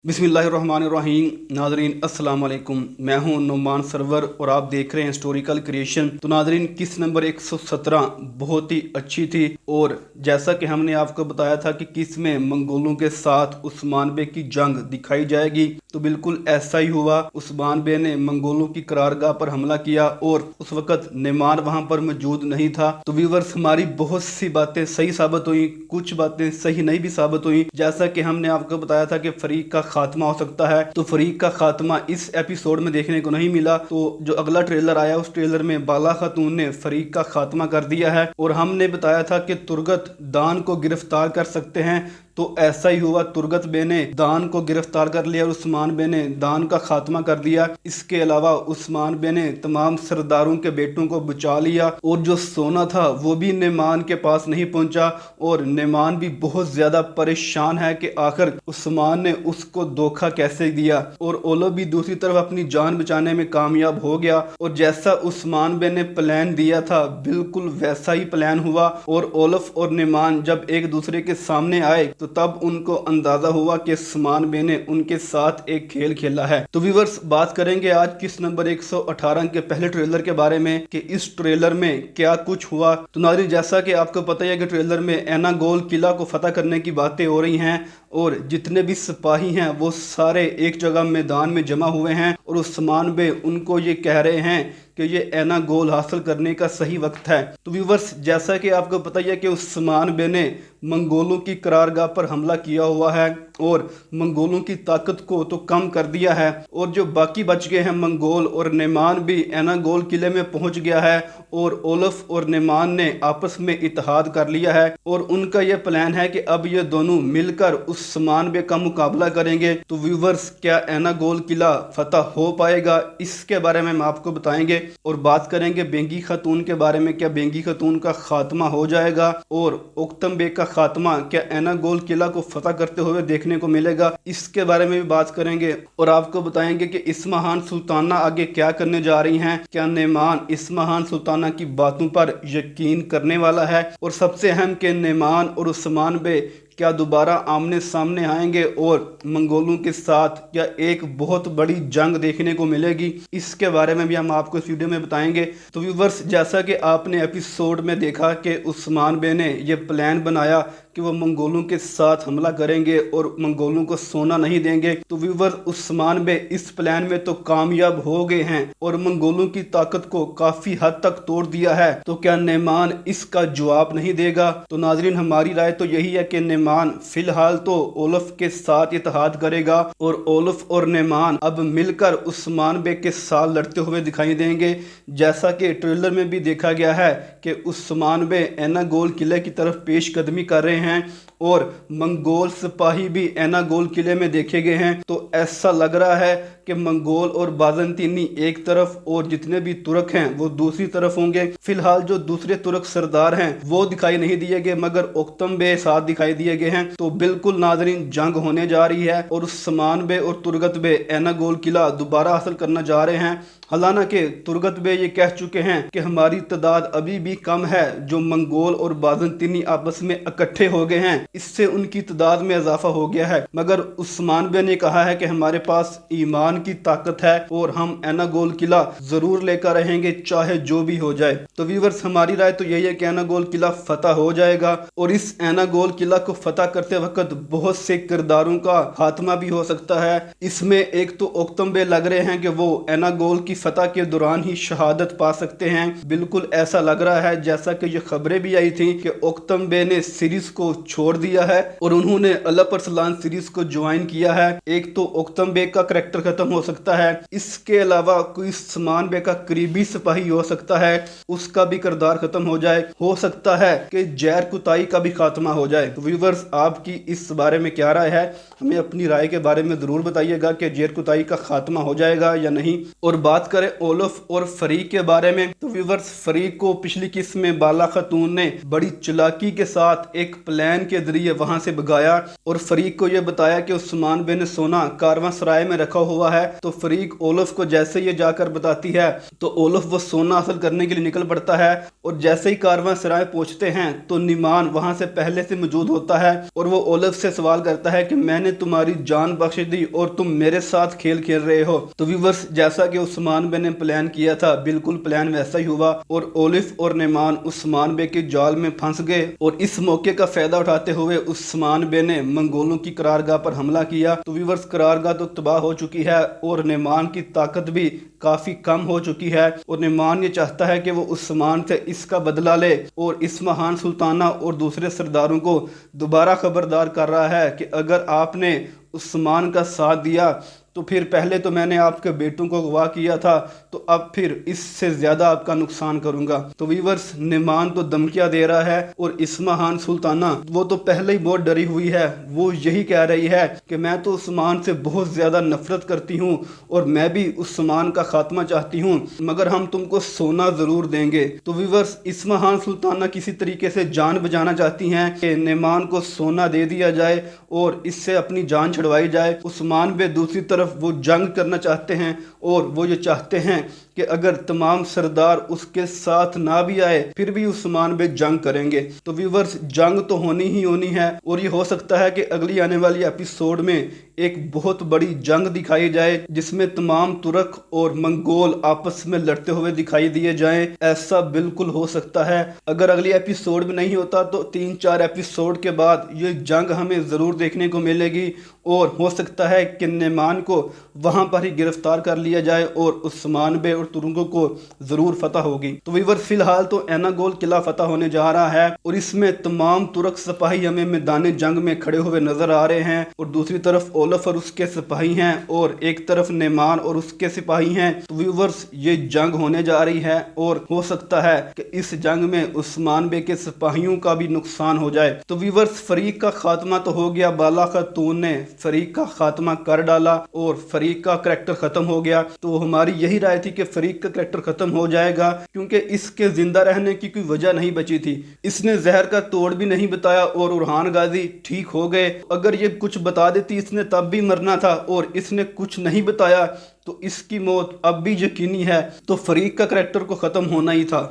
बिस्मिल्लाहिर्रहमानिर्रहीम। नाजरीन अस्सलाम वालेकुम, मैं हूं नुमान सरवर और आप देख रहे हैं हिस्टोरिकल क्रिएशन। तो नाजरीन किस नंबर 117 बहुत ही अच्छी थी और जैसा कि हमने आपको बताया था कि किस में मंगोलों के साथ उस्मान बे की जंग दिखाई जाएगी, तो बिल्कुल ऐसा ही हुआ। उस्मान बे ने मंगोलों की करारगाह पर हमला किया और उस वक़्त नेमान वहां पर मौजूद नहीं था। तो व्यूवर्स, हमारी बहुत सी बातें सही साबित हुई, कुछ बातें सही नहीं भी साबित हुई। जैसा कि हमने आपको बताया था कि फरीक का खात्मा हो सकता है, तो फरीक का खात्मा इस एपिसोड में देखने को नहीं मिला। तो जो अगला ट्रेलर आया उस ट्रेलर में बाला खातून ने फरीक का खात्मा कर दिया है और हमने बताया था कि तुर्गत दान को गिरफ्तार कर सकते हैं, तो ऐसा ही हुआ। तुर्गत बे ने दान को गिरफ्तार कर लिया और उस्मान बे ने दान का खात्मा कर दिया। इसके अलावा उस्मान बे ने तमाम सरदारों के बेटों को बचा लिया और जो सोना था वो भी नेमान के पास नहीं पहुंचा और नेमान भी बहुत ज्यादा परेशान है कि आखिर उस्मान ने उसको धोखा कैसे दिया। और ओलो भी दूसरी तरफ अपनी जान बचाने में कामयाब हो गया और जैसा उस्मान बे ने प्लान दिया था बिल्कुल वैसा ही प्लान हुआ। और ओलफ और नेमान जब एक दूसरे के सामने आए तो तब उनको अंदाजा हुआ कि उस्मान बे ने उनके साथ एक खेल खेला है। तो व्यूअर्स, बात करेंगे आज किस नंबर 118 के पहले ट्रेलर के बारे में कि इस ट्रेलर में क्या कुछ हुआ। तो नाज़रीन, जैसा कि आपको पता है कि ट्रेलर में एनागोल किला को फतह करने की बातें हो रही हैं और जितने भी सिपाही हैं वो सारे एक जगह मैदान में जमा हुए हैं और उस्मान बे उनको ये कह रहे हैं कि ये एनागोल हासिल करने का सही वक्त है। तो व्यूवर्स, जैसा कि आपको पता ही है कि उस्मान बे ने मंगोलों की करारगाह पर हमला किया हुआ है और मंगोलों की ताकत को तो कम कर दिया है और जो बाकी बच गए हैं मंगोल और नेमान भी एनागोल किले में पहुंच गया है और ओलफ और नेमान ने आपस में इत्तेहाद कर लिया है और उनका यह प्लान है कि अब ये दोनों मिलकर उस्मान बे का मुकाबला करेंगे। तो व्यूवर्स, क्या एनागोल किला फतह हो पाएगा, इसके बारे में हम आपको बताएंगे और बात करेंगे बेंगी खातून के बारे में। क्या बेंगी खातून का खात्मा हो जाएगा और ओक्तम बे का खात्मा क्या एनागोल किला को फतह करते हुए देखने को मिलेगा, इसके बारे में भी बात करेंगे और आपको बताएंगे कि इस्माहान सुल्ताना आगे क्या करने जा रही हैं। क्या नेमान इस्माहान सुल्ताना की बातों पर यकीन करने वाला है और सबसे अहम कि नेमान और उस्मान बे क्या दोबारा आमने सामने आएंगे और मंगोलों के साथ क्या एक बहुत बड़ी जंग देखने को मिलेगी, इसके बारे में भी हम आपको इस वीडियो में बताएंगे। तो व्यूवर्स, जैसा कि आपने एपिसोड में देखा कि उस्मान बे ने ये प्लान बनाया कि वो मंगोलों के साथ हमला करेंगे और मंगोलों को सोना नहीं देंगे, तो व्यूवर्स उस्मान बे इस प्लान में तो कामयाब हो गए हैं और मंगोलों की ताकत को काफी हद तक तोड़ दिया है। तो क्या नेमान इसका जवाब नहीं देगा? तो नाजरीन, हमारी राय तो यही है कि नेमान फिलहाल तो ओलफ के साथ इत्तेहाद करेगा और ओलफ और नेमान अब मिलकर उस्मान बे के साथ लड़ते हुए दिखाई देंगे। जैसा कि ट्रेलर में भी देखा गया है कि उस्मान बे एनागोल किले की तरफ पेश कदमी कर रहे हैं और मंगोल सिपाही भी एनागोल किले में देखे गए हैं। तो ऐसा लग रहा है कि मंगोल और बाज़ंतीनी एक तरफ और जितने भी तुर्क हैं वो दूसरी तरफ होंगे। फिलहाल जो दूसरे तुर्क सरदार हैं वो दिखाई नहीं दिए गए मगर ओक्तम बे साथ दिखाई दिए गए हैं। तो बिल्कुल नाजरीन, जंग होने जा रही है और उस्मान बे और तुर्गत बे एनागोल किला दोबारा हासिल करना जा रहे हैं। हालांकि तुर्गत बे ये कह चुके हैं कि हमारी तादाद अभी भी कम है, जो मंगोल और बाज़ंतीनी आपस में इकट्ठे हो गए हैं इससे उनकी तादाद में इजाफा हो गया है, मगर उस्मान बे ने कहा है कि हमारे पास ईमान की ताकत है और हम एनागोल किला जरूर लेकर रहेंगे चाहे जो भी हो जाए। तो व्यूवर्स, हमारी राय तो यही है कि एनागोल किला फतह हो जाएगा और इस एनागोल किला को फतह करते वक्त बहुत से किरदारों का खात्मा भी हो सकता है। इसमें एक तो ओक्तम बे लग रहे हैं कि वो एनागोल की फतह के दौरान ही शहादत पा सकते हैं। बिल्कुल ऐसा लग रहा है जैसा कि ये खबरें भी आई थी कि ओक्तम बे ने सीरीज को छोड़ दिया है और उन्होंने अल्लाह अरसलान सीरीज को ज्वाइन किया है। एक तो ओक्तम बे का करैक्टर खत्म हो सकता है, इसके अलावा कोई उस्मान बे का करीबी सिपाही हो सकता है, उसका भी किरदार खत्म हो जाए। हो सकता है कि जैर कुताई का भी खात्मा हो जाए। तो व्यूवर्स, आपकी इस बारे में क्या राय है? हमें अपनी राय के बारे में जरूर बताइएगा कि जैर कुताई का खात्मा हो जाएगा या नहीं। और बात करें ओलफ और फरीक के बारे में, तो व्यूवर्स, फरीक को पिछली किस्त में बाला खातून ने बड़ी चालाकी के साथ एक प्लान के जरिए वहां से भगाया और फरीक को यह बताया कि उस्मान बिन सोना कारवां सराय में रखा हुआ है। तो फरीक ओलफ को जैसे ये जाकर बताती है तो ओलफ वो सोना हासिल करने के लिए निकल पड़ता है। और जैसे ही कारवां सराय पहुंचते हैं तो निमान वहां से पहले से मौजूद होता है और वो ओलफ से सवाल करता है कि मैंने तुम्हारी जान बख्श दी और तुम मेरे साथ खेल खेल रहे हो। तो व्यूअर्स, जैसा कि उस्मान बे ने प्लान किया था बिल्कुल प्लान वैसा ही हुआ और ओलिफ और निमान उस्मान बे के जाल में फंस गए। और इस मौके का फायदा उठाते हुए उस्मान बे ने मंगोलों की करारगाह पर हमला किया। तो व्यूअर्स, करारगाह तो तबाह हो चुकी है और निमान की ताकत भी काफी कम हो चुकी है और निमान ये चाहता है कि वो उस्मान से इसका बदला ले और इस महान सुल्ताना और दूसरे सरदारों को दोबारा खबरदार कर रहा है कि अगर आपने उस्मान का साथ दिया तो फिर पहले तो मैंने आपके बेटों को अगवा किया था, तो अब फिर इससे ज़्यादा आपका नुकसान करूंगा। तो वीवर्स, निमान तो धमकियां दे रहा है और इस महान सुल्ताना वो तो पहले ही बहुत डरी हुई है। वो यही कह रही है कि मैं तो उस्मान से बहुत ज़्यादा नफरत करती हूँ और मैं भी उस्मान का खात्मा चाहती हूँ, मगर हम तुमको सोना ज़रूर देंगे। तो वीवर्स, इस महान सुल्ताना किसी तरीके से जान बचाना चाहती हैं कि निमान को सोना दे दिया जाए और इससे अपनी जान छुड़वाई जाए। उस्मान बे दूसरी तरफ वो जंग करना चाहते हैं और वो ये चाहते हैं कि अगर तमाम सरदार उसके साथ ना भी आए फिर भी उस्मान बे जंग करेंगे। तो व्यूवर्स, जंग तो होनी ही होनी है और ये हो सकता है कि अगली आने वाली एपिसोड में एक बहुत बड़ी जंग दिखाई जाए जिसमें तमाम तुर्क और मंगोल आपस में लड़ते हुए दिखाई दिए जाएं। ऐसा बिल्कुल हो सकता है। अगर अगली एपिसोड में नहीं होता तो 3-4 एपिसोड के बाद ये जंग हमें ज़रूर देखने को मिलेगी और हो सकता है कि निमान को वहां पर ही गिरफ्तार कर लिया जाए और उस्मान बे और तुर्कों को ज़रूर फतह होगी। तो व्यूअर्स, फिलहाल तो एनागोल किला फतह होने जा रहा है और इसमें तमाम तुर्क सिपाही हमें मैदान जंग में खड़े हुए नजर आ रहे हैं और दूसरी तरफ ओलफ और उसके सिपाही हैं और एक तरफ निमान और उसके सिपाही हैं। तो व्यूअर्स, ये जंग होने जा रही है और हो सकता है कि इस जंग में उस्मान बे के सिपाहियों का भी नुकसान हो जाए। तो व्यूअर्स, फरीक का खात्मा तो हो गया, बाला खातून ने फरीक का खात्मा कर डाला और फरीक का करैक्टर खत्म हो गया। तो हमारी यही राय थी कि फरीक का करैक्टर खत्म हो जाएगा क्योंकि इसके जिंदा रहने की कोई वजह नहीं बची थी। इसने जहर का तोड़ भी नहीं बताया और उरहान गाजी ठीक हो गए। अगर ये कुछ बता देती इसने तब भी मरना था और इसने कुछ नहीं बताया तो इसकी मौत अब भी यकीनी है। तो फरीक का करैक्टर को ख़त्म होना ही था।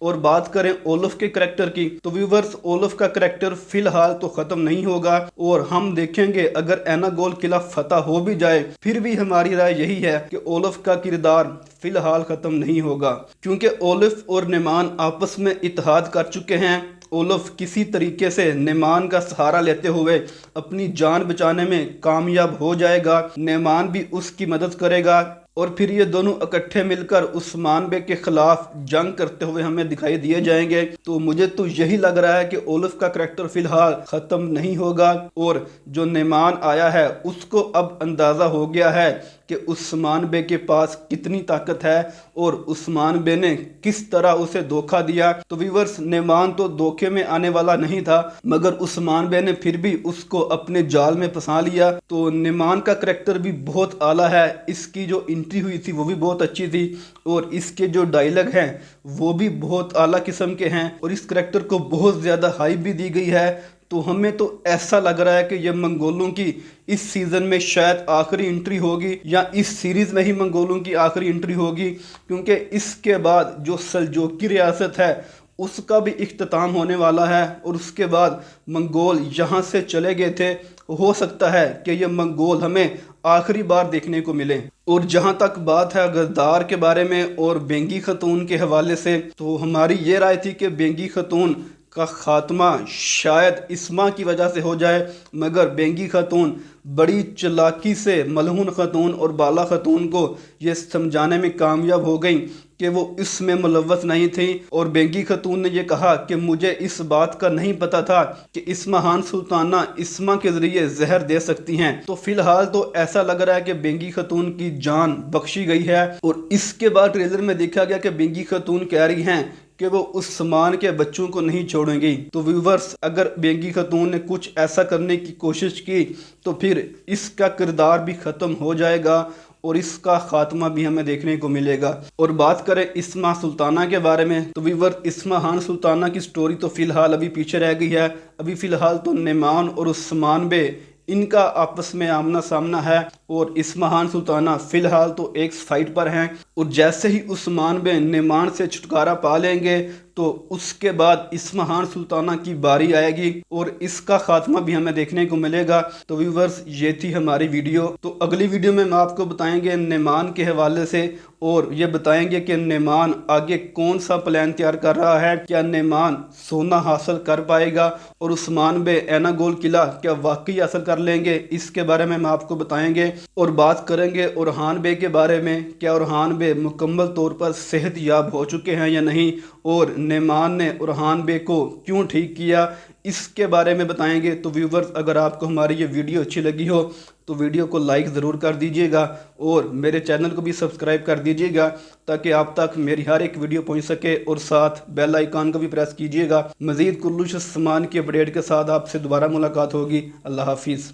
और बात करें ओलफ के करैक्टर की तो व्यूवर्स, ओलफ का करैक्टर फिलहाल तो ख़त्म नहीं होगा और हम देखेंगे अगर एनागोल किला फतह हो भी जाए फिर भी हमारी राय यही है कि ओलफ का किरदार फिलहाल ख़त्म नहीं होगा क्योंकि ओलफ और निमान आपस में इत्तेहाद कर चुके हैं। ओलफ किसी तरीके से निमान का सहारा लेते हुए अपनी जान बचाने में कामयाब हो जाएगा। निमान भी उसकी मदद करेगा और फिर ये दोनों इकट्ठे मिलकर उस्मान बे के खिलाफ जंग करते हुए हमें दिखाई दिए जाएंगे। तो मुझे तो यही लग रहा है कि ओलफ का करैक्टर फिलहाल ख़त्म नहीं होगा और जो निमान आया है उसको अब अंदाज़ा हो गया है कि उस्मान बे के पास कितनी ताकत है और उस्मान बे ने किस तरह उसे धोखा दिया। तो व्यूअर्स, निमान तो धोखे में आने वाला नहीं था मगर उस्मान बे ने फिर भी उसको अपने जाल में फंसा लिया। तो निमान का करैक्टर भी बहुत आला है। इसकी जो एंट्री हुई थी वो भी बहुत अच्छी थी और इसके जो डायलॉग हैं वो भी बहुत आला किस्म के हैं और इस करैक्टर को बहुत ज़्यादा हाइप भी दी गई है। तो हमें तो ऐसा लग रहा है कि ये मंगोलों की इस सीज़न में शायद आखिरी एंट्री होगी या इस सीरीज़ में ही मंगोलों की आखिरी एंट्री होगी क्योंकि इसके बाद जो सल्जोकी रियासत है उसका भी इख्तिताम होने वाला है और उसके बाद मंगोल यहाँ से चले गए थे। हो सकता है कि ये मंगोल हमें आखिरी बार देखने को मिले। और जहाँ तक बात है गद्दार के बारे में और बेंगी खतून के हवाले से तो हमारी ये राय थी कि बेंगी खतून का खात्मा शायद इस्मा की वजह से हो जाए मगर बेंगी खतून बड़ी चालाकी से मलहून खतून और बाला खतून को ये समझाने में कामयाब हो गई कि वो इसमें मुलव्वस नहीं थी और बेंगी खतून ने ये कहा कि मुझे इस बात का नहीं पता था कि इस महान सुल्ताना इस्मा के ज़रिए जहर दे सकती हैं। तो फिलहाल तो ऐसा लग रहा है कि बेंगी खतून की जान बख्शी गई है और इसके बाद ट्रेलर में देखा गया कि बेंगी खतून कह रही हैं कि वो उस्मान के बच्चों को नहीं छोड़ेंगी। तो व्यूवर्स, अगर बेंगी खतून ने कुछ ऐसा करने की कोशिश की तो फिर इसका किरदार भी ख़त्म हो जाएगा اور اس کا خاتمہ بھی ہمیں دیکھنے کو ملے گا۔ اور بات کریں اسما سلطانہ کے بارے میں تو ویور اسما خان سلطانہ کی سٹوری تو فی الحال ابھی پیچھے رہ گئی ہے۔ ابھی فی الحال تو نعمان اور عثمان بے ان کا آپس میں آمنا سامنا ہے، اور اسما خان سلطانہ فی الحال تو ایک فائٹ پر ہیں، اور جیسے ہی عثمان بے نعمان سے چھٹکارا پا لیں گے تو اس کے بعد اسما خان سلطانہ کی باری آئے گی اور اس کا خاتمہ بھی ہمیں دیکھنے کو ملے گا۔ تو ویورز یہ تھی ہماری ویڈیو، تو اگلی ویڈیو میں ہم آپ کو بتائیں گے نعمان کے حوالے سے، اور یہ بتائیں گے کہ نعمان آگے کون سا پلان تیار کر رہا ہے، کیا نعمان سونا حاصل کر پائے گا اور عثمان بے اینا گول قلعہ کیا واقعی حاصل کر لیں گے، اس کے بارے میں ہم آپ کو بتائیں گے۔ اور بات کریں گے اورحان بے کے بارے میں، کیا اورحان بے مکمل طور پر صحت یاب ہو چکے ہیں یا نہیں، اور نعمان نے اورحان بے کو کیوں ٹھیک کیا، اس کے بارے میں بتائیں گے۔ تو ویورز اگر آپ کو ہماری یہ ویڈیو اچھی لگی ہو تو ویڈیو کو لائک ضرور کر دیجئے گا، اور میرے چینل کو بھی سبسکرائب کر دیجئے گا تاکہ آپ تک میری ہر ایک ویڈیو پہنچ سکے، اور ساتھ بیل آئیکن کو بھی پریس کیجئے گا۔ مزید کلش سامان کی اپڈیٹ کے ساتھ آپ سے دوبارہ ملاقات ہوگی۔ اللہ حافظ۔